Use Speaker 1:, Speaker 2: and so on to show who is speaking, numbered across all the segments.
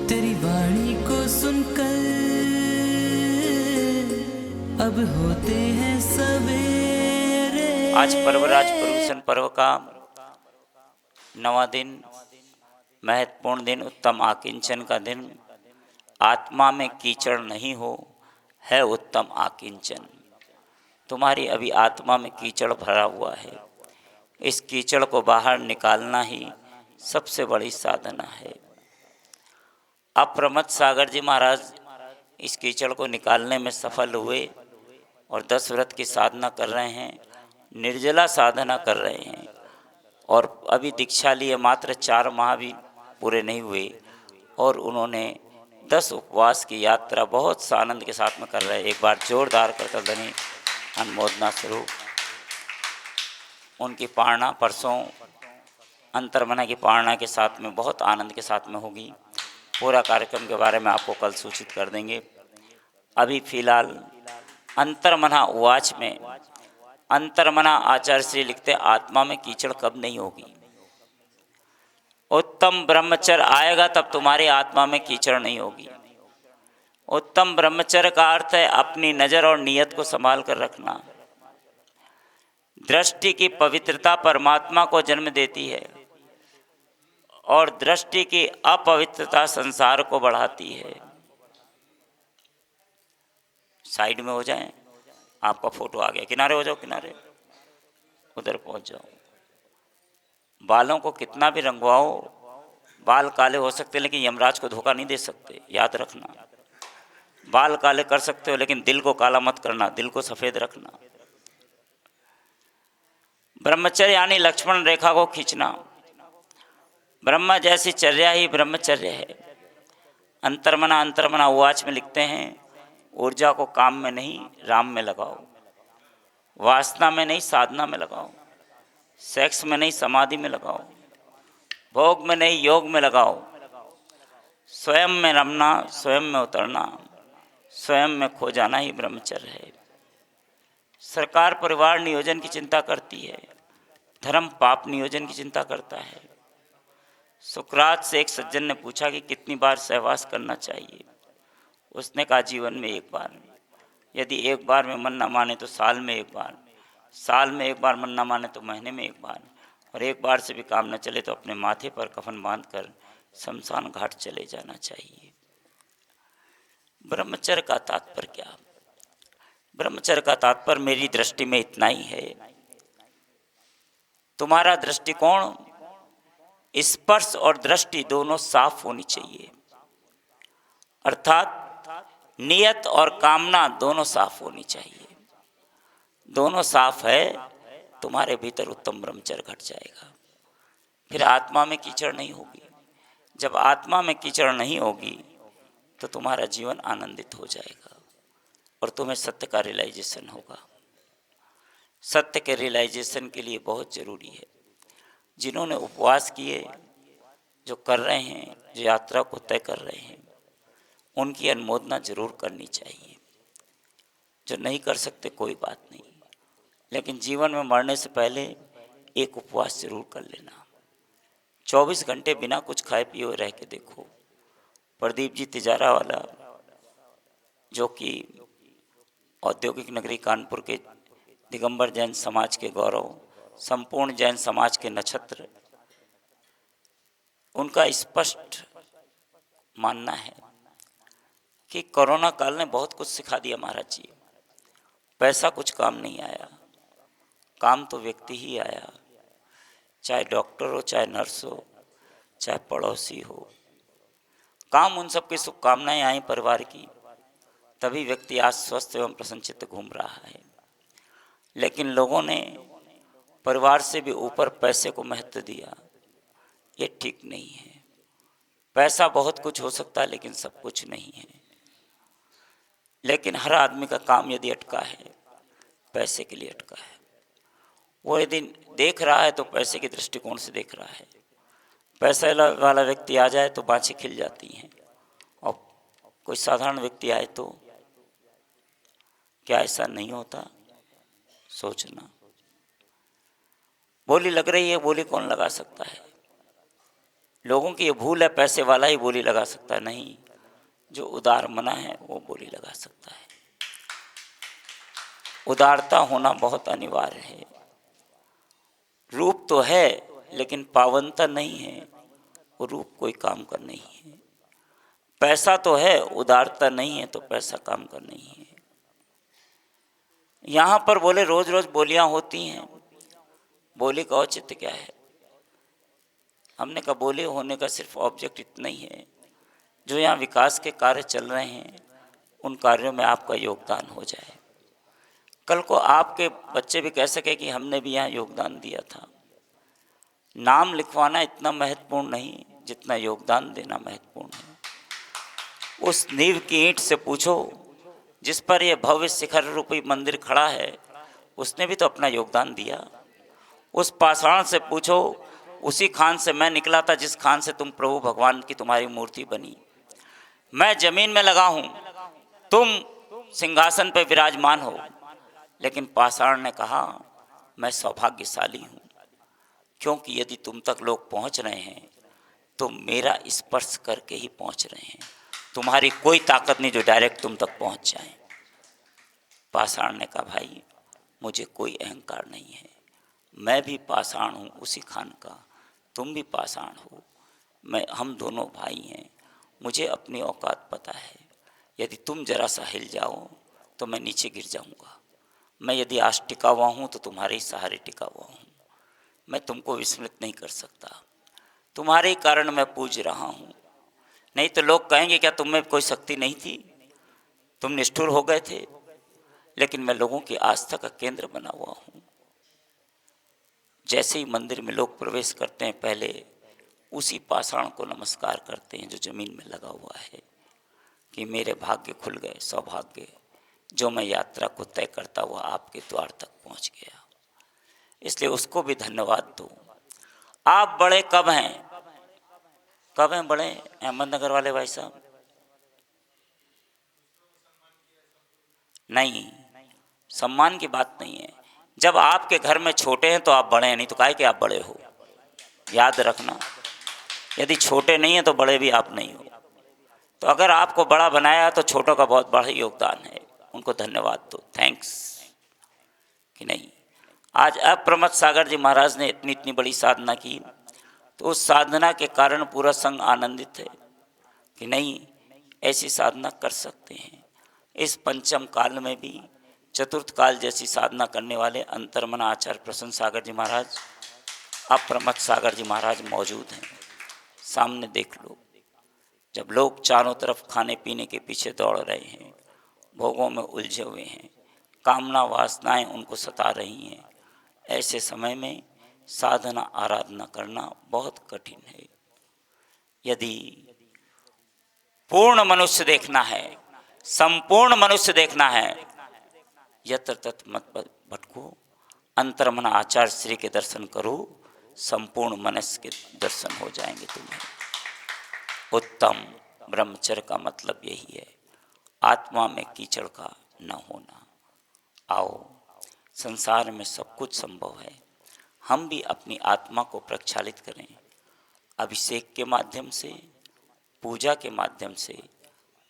Speaker 1: तेरी वाणी को सुनकर अब होते हैं सवेरे।
Speaker 2: आज पर्वराज प्रभूषण पर्व का 9वां दिन, महत्वपूर्ण दिन, उत्तम आकिंचन का दिन। आत्मा में कीचड़ नहीं हो है उत्तम आकिंचन। तुम्हारी अभी आत्मा में कीचड़ भरा हुआ है, इस कीचड़ को बाहर निकालना ही सबसे बड़ी साधना है। अब प्रमथ सागर जी महाराज इस कीचड़ को निकालने में सफल हुए और 10 व्रत की साधना कर रहे हैं, निर्जला साधना कर रहे हैं। और अभी दीक्षा लिए मात्र 4 माह भी पूरे नहीं हुए और उन्होंने 10 उपवास की यात्रा बहुत सानंद के साथ में कर रहे हैं। एक बार जोरदार करकर ध्वनि अनुमोदना स्वरूप। उनकी पारणा परसों अंतर्मना की पारणा के साथ में बहुत आनंद के साथ में होगी। पूरा कार्यक्रम के बारे में आपको कल सूचित कर देंगे। अभी फिलहाल अंतर्मना उवाच में अंतर्मना आचार्य श्री लिखते आत्मा में कीचड़ कब नहीं होगी। उत्तम ब्रह्मचर्य आएगा तब तुम्हारी आत्मा में कीचड़ नहीं होगी। उत्तम ब्रह्मचर्य का अर्थ है अपनी नज़र और नीयत को संभाल कर रखना। दृष्टि की पवित्रता परमात्मा को जन्म देती है और दृष्टि की अपवित्रता संसार को बढ़ाती है। साइड में हो जाएं, आपका फोटो आ गया, किनारे हो जाओ, किनारे उधर पहुंच जाओ। बालों को कितना भी रंगवाओ, बाल काले हो सकते लेकिन यमराज को धोखा नहीं दे सकते, याद रखना। बाल काले कर सकते हो लेकिन दिल को काला मत करना, दिल को सफेद रखना। ब्रह्मचर्य यानी लक्ष्मण रेखा को खींचना। ब्रह्म जैसी चर्या ही ब्रह्मचर्य है। अंतर्मना उवाच में लिखते हैं ऊर्जा को काम में नहीं राम में लगाओ, वासना में नहीं साधना में लगाओ, सेक्स में नहीं समाधि में लगाओ, भोग में नहीं योग में लगाओ। स्वयं में रमना, स्वयं में उतरना, स्वयं में खो जाना ही ब्रह्मचर्य है। सरकार परिवार नियोजन की चिंता करती है, धर्म पाप नियोजन की चिंता करता है। सुकरात से एक सज्जन ने पूछा कि कितनी बार सहवास करना चाहिए। उसने कहा जीवन में एक बार। यदि एक बार में मन न माने तो साल में एक बार, साल में एक बार मन न माने तो महीने में एक बार, और एक बार से भी काम न चले तो अपने माथे पर कफन बांधकर शमशान घाट चले जाना चाहिए। ब्रह्मचर्य का तात्पर्य क्या? ब्रह्मचर्य का तात्पर्य मेरी दृष्टि में इतना ही है। तुम्हारा दृष्टिकोण, स्पर्श और दृष्टि दोनों साफ होनी चाहिए, अर्थात नियत और कामना दोनों साफ होनी चाहिए। दोनों साफ है, तुम्हारे भीतर उत्तम ब्रह्मचर्य घट जाएगा। फिर आत्मा में कीचड़ नहीं होगी। जब आत्मा में कीचड़ नहीं होगी तो तुम्हारा जीवन आनंदित हो जाएगा और तुम्हें सत्य का रियलाइजेशन होगा। सत्य के रियलाइजेशन के लिए बहुत ज़रूरी है। जिन्होंने उपवास किए, जो कर रहे हैं, जो यात्रा को तय कर रहे हैं, उनकी अनुमोदना जरूर करनी चाहिए। जो नहीं कर सकते कोई बात नहीं, लेकिन जीवन में मरने से पहले एक उपवास जरूर कर लेना। 24 घंटे बिना कुछ खाए पिए रह के देखो। प्रदीप जी तिजारा वाला, जो कि औद्योगिक नगरी कानपुर के दिगंबर जैन समाज के गौरव, संपूर्ण जैन समाज के नक्षत्र, उनका स्पष्ट मानना है कि कोरोना काल ने बहुत कुछ सिखा दिया महाराज जी। पैसा कुछ काम नहीं आया, काम तो व्यक्ति ही आया। चाहे डॉक्टर हो, चाहे नर्स हो, चाहे पड़ोसी हो, काम उन सबकी शुभकामनाएं आई परिवार की, तभी व्यक्ति आज स्वस्थ एवं प्रसन्नचित्त घूम रहा है। लेकिन लोगों ने परिवार से भी ऊपर पैसे को महत्व दिया, ये ठीक नहीं है। पैसा बहुत कुछ हो सकता है लेकिन सब कुछ नहीं है। लेकिन हर आदमी का काम यदि अटका है, पैसे के लिए अटका है, वो यदि देख रहा है तो पैसे के दृष्टिकोण से देख रहा है। पैसा वाला व्यक्ति आ जाए तो बाँछें खिल जाती हैं, और कोई साधारण व्यक्ति आए तो क्या ऐसा नहीं होता? सोचना। बोली लग रही है, बोली कौन लगा सकता है? लोगों की ये भूल है, पैसे वाला ही बोली लगा सकता है, नहीं, जो उदार मना है वो बोली लगा सकता है। उदारता होना बहुत अनिवार्य है। रूप तो है लेकिन पावनता नहीं है, वो रूप कोई काम का नहीं है। पैसा तो है, उदारता नहीं है तो पैसा काम का नहीं है। यहाँ पर बोले रोज रोज बोलियां होती हैं, बोली का औचित्य क्या है? हमने कहा बोले होने का सिर्फ ऑब्जेक्ट इतना ही है, जो यहाँ विकास के कार्य चल रहे हैं उन कार्यों में आपका योगदान हो जाए। कल को आपके बच्चे भी कह सके कि हमने भी यहाँ योगदान दिया था। नाम लिखवाना इतना महत्वपूर्ण नहीं जितना योगदान देना महत्वपूर्ण है। उस नींव की ईंट से पूछो जिस पर यह भव्य शिखर रूपी मंदिर खड़ा है, उसने भी तो अपना योगदान दिया। उस पाषाण से पूछो, उसी खान से मैं निकला था जिस खान से तुम प्रभु भगवान की तुम्हारी मूर्ति बनी। मैं जमीन में लगा हूं, तुम सिंहासन पर विराजमान हो। लेकिन पाषाण ने कहा मैं सौभाग्यशाली हूं, क्योंकि यदि तुम तक लोग पहुंच रहे हैं तो मेरा स्पर्श करके ही पहुंच रहे हैं। तुम्हारी कोई ताकत नहीं जो डायरेक्ट तुम तक पहुंच जाए। पाषाण ने कहा भाई मुझे कोई अहंकार नहीं है, मैं भी पाषाण हूँ उसी खान का, तुम भी पाषाण हो, हम दोनों भाई हैं। मुझे अपनी औकात पता है, यदि तुम जरा सा हिल जाओ तो मैं नीचे गिर जाऊंगा। मैं यदि आज टिका हुआ हूँ तो तुम्हारे ही सहारे टिका हुआ हूँ। मैं तुमको विस्मृत नहीं कर सकता, तुम्हारे ही कारण मैं पूज रहा हूँ। नहीं तो लोग कहेंगे क्या तुम में कोई शक्ति नहीं थी, तुम निष्ठुर हो गए थे। लेकिन मैं लोगों की आस्था का केंद्र बना हुआ हूँ। जैसे ही मंदिर में लोग प्रवेश करते हैं पहले उसी पाषाण को नमस्कार करते हैं जो जमीन में लगा हुआ है, कि मेरे भाग्य खुल गए, सौभाग्य जो मैं यात्रा को तय करता हुआ आपके द्वार तक पहुंच गया। इसलिए उसको भी धन्यवाद दो। आप बड़े कब हैं? कब हैं बड़े अहमदनगर वाले भाई साहब? नहीं, सम्मान की बात नहीं है। जब आपके घर में छोटे हैं तो आप बड़े हैं, नहीं तो काहे कि आप बड़े हो। याद रखना, यदि छोटे नहीं हैं तो बड़े भी आप नहीं हो। तो अगर आपको बड़ा बनाया तो छोटों का बहुत बड़ा योगदान है, उनको धन्यवाद दो, थैंक्स। कि नहीं, आज अप्रमथ सागर जी महाराज ने इतनी इतनी बड़ी साधना की, तो उस साधना के कारण पूरा संघ आनंदित है कि नहीं ऐसी साधना कर सकते हैं। इस पंचम काल में भी चतुर्थ काल जैसी साधना करने वाले अंतर्मन आचार्य प्रसन्न सागर जी महाराज, अप्रमथ सागर जी महाराज मौजूद हैं। सामने देख लो, जब लोग चारों तरफ खाने पीने के पीछे दौड़ रहे हैं, भोगों में उलझे हुए हैं, कामना वासनाएं उनको सता रही हैं, ऐसे समय में साधना आराधना करना बहुत कठिन है। यदि पूर्ण मनुष्य देखना है, संपूर्ण मनुष्य देखना है, यत्र तत्र मत भटको, अंतर्मन आचार्य श्री के दर्शन करो, संपूर्ण मनस्य के दर्शन हो जाएंगे तुम्हें। उत्तम ब्रह्मचर्य का मतलब यही है, आत्मा में कीचड़ का न होना। आओ, संसार में सब कुछ संभव है, हम भी अपनी आत्मा को प्रक्षालित करें। अभिषेक के माध्यम से, पूजा के माध्यम से,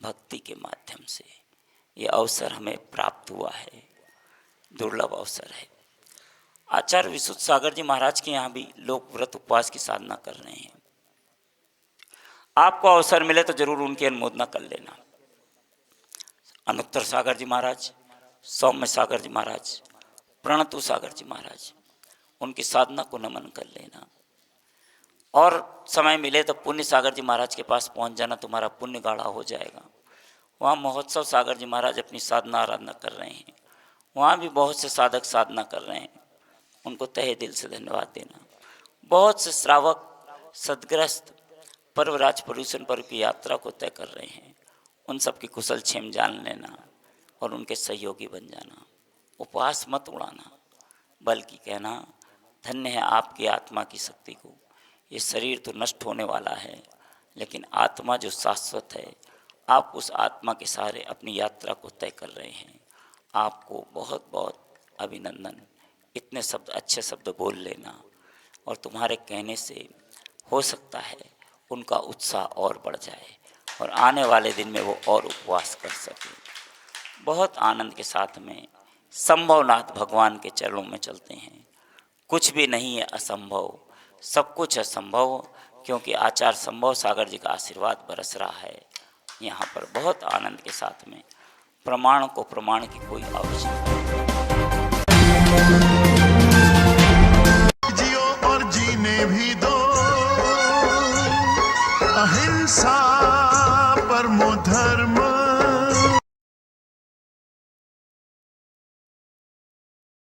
Speaker 2: भक्ति के माध्यम से। ये अवसर हमें प्राप्त हुआ है, दुर्लभ अवसर है। आचार्य विशुद्ध सागर जी महाराज के यहाँ भी लोग व्रत उपवास की साधना कर रहे हैं। आपको अवसर मिले तो जरूर उनकी अनुमोदना कर लेना। अनुत्तर सागर जी महाराज, सौम्य सागर जी महाराज, प्रणतु सागर जी महाराज, उनकी साधना को नमन कर लेना। और समय मिले तो पुण्य सागर जी महाराज के पास पहुंच जाना, तुम्हारा पुण्य गाढ़ा हो जाएगा। वहाँ महोत्सव सागर जी महाराज अपनी साधना आराधना कर रहे हैं, वहाँ भी बहुत से साधक साधना कर रहे हैं, उनको तहे दिल से धन्यवाद देना। बहुत से श्रावक सदग्रस्त पर्वराज परूषण पर्व की यात्रा को तय कर रहे हैं, उन सब की कुशल क्षेम जान लेना और उनके सहयोगी बन जाना। उपवास मत उड़ाना, बल्कि कहना धन्य है आपकी आत्मा की शक्ति को। ये शरीर तो नष्ट होने वाला है, लेकिन आत्मा जो शाश्वत है, आप उस आत्मा के सहारे अपनी यात्रा को तय कर रहे हैं। आपको बहुत बहुत अभिनंदन। इतने शब्द, अच्छे शब्द बोल लेना, और तुम्हारे कहने से हो सकता है उनका उत्साह और बढ़ जाए और आने वाले दिन में वो और उपवास कर सकें। बहुत आनंद के साथ में संभवनाथ भगवान के चरणों में चलते हैं। कुछ भी नहीं है असंभव, सब कुछ असंभव, क्योंकि आचार्य संभव सागर जी का आशीर्वाद बरस रहा है यहाँ पर। बहुत आनंद के साथ में प्रमाण को प्रमाण की कोई आवश्यकता नहीं।
Speaker 3: जियो और जीने भी दो, अहिंसा परमो धर्म